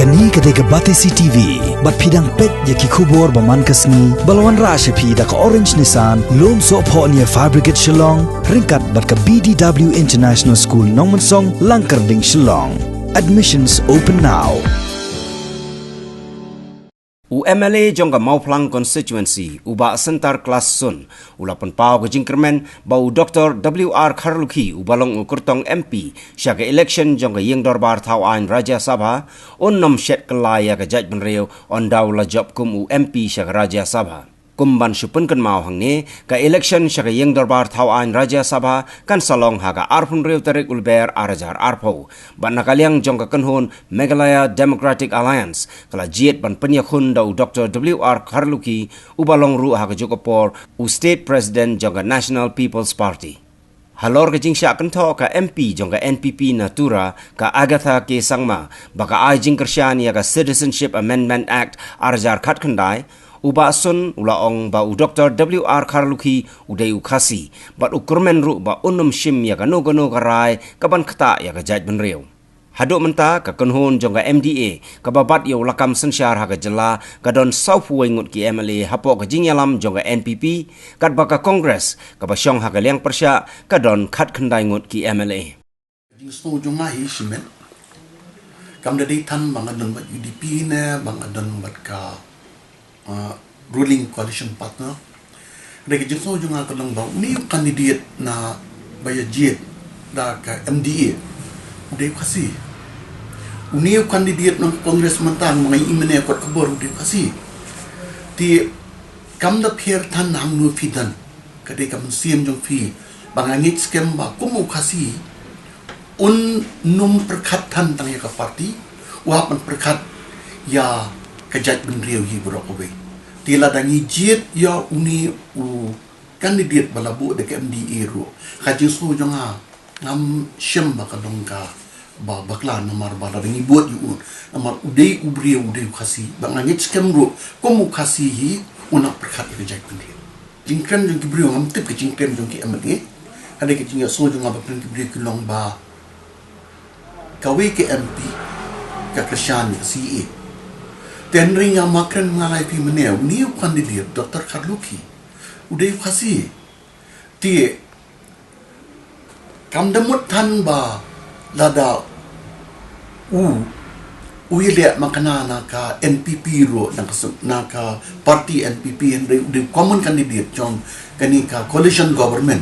Kani kadega Batesi TV, bat pidang pet yaki kubor baman kasni, balawan rasha pi da ka Orange Nissan, lom so po niya Fabricate Shillong, ringkat bat ka BDW International School Nongmansong, Langkarding Shillong. Admissions open now. UMLA jongga Mauplang constituency uba sentar kelas sun ulapan pau ke jingkermen bau Dr. W.R. Kharlukhi ubalong ukurtong MP syaga election jongga yeng dorbar thau ain Raja Sabha on nom shet kelaya ke jaj benreu on daula job kum UMP syaga Raja Sabha kumban supun kan mau hang ni ka election syaga yeng dorbar thau ain Raja Sabha kan salong haga arpun reu tarik ulber arajar arpo ban nakaliang jongga kenhun Meghalaya Democratic Alliance kala jiet ban penyakhun dau Dr. W.R. Kharlukhi ubalong ru haga jokopor State President jongga National People's Party halor ke jingsya kentho ka MP jongga NPP Natura ka Agatha K. Sangma baka ai jingkersyan ya ka Citizenship Amendment Act arajar khat khandai uba sun ulaong ba Dr. W.R. Kharlukhi udai ukasi bat ukurmen ru ba unum shim ya ka no karai kaban khata ya ka jaj benreu haduk menta ka kenhun jongga MDA ka babat ya ulakam sensyar ha ka jela ka don South Wengut ki MLA hapok ka jingyalam jongga NPP kat baka Kongres ka basyong ha ka liang persya ka don khat khandai ngut ki MLA jingsto jonga hi simen kam dadi tan bangadon bat UDP ne bangadon bat ka ruling coalition partner rege jingso junga kadang ba ni candidate na baya jet da ka MDA udah kasih uni candidate ng congressman tan mga imene kot kabor udah kasih ti kam da pher tan hang nu fidan kade kam siem jong fi bangangit scam ba kumu kasih un num perkat tan tang ya ka party wa pan perkat ya kajat benriu hi brokowe tila dangi jet ya uni kandidat balabu de MDA ro khaji su jonga ngam shem bakadong ka ba bakla namar bala dangi buat yu namar udai ubriu udai khasi bangangit scam ro komu khasi hi una perkhat kajat benriu jingkren jong kibriu ngam tip ke jingkren jong ki MDA ade ke jinga su jonga ba pren kibriu kilong ba kawe ke MP ka krishan CA tenring yang makan mengalai pi meneu ni kandidat Dr. Kharlukhi udah kasih ti kam demut tan ba lada lihat makana naka NPP ro naka parti NPP and udah common candidate jong kani ka coalition government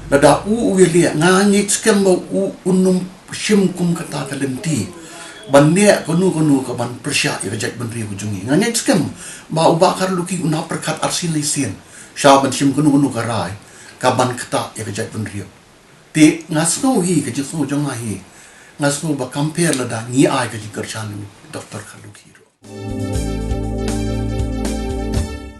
lada lihat ngani scam ba unum shim kum kata kalenti bannya konu ka ban persya ya jaj benri ujungi ngane scam ba uba Kharlukhi una perkat arsin lisen syaban sim konu karai ka ban kata ya jaj benri ti ngasno hi ka jisu jonga hi ngasno ba compare la da ni ai ka jikar chanu Dr. Kharlukhi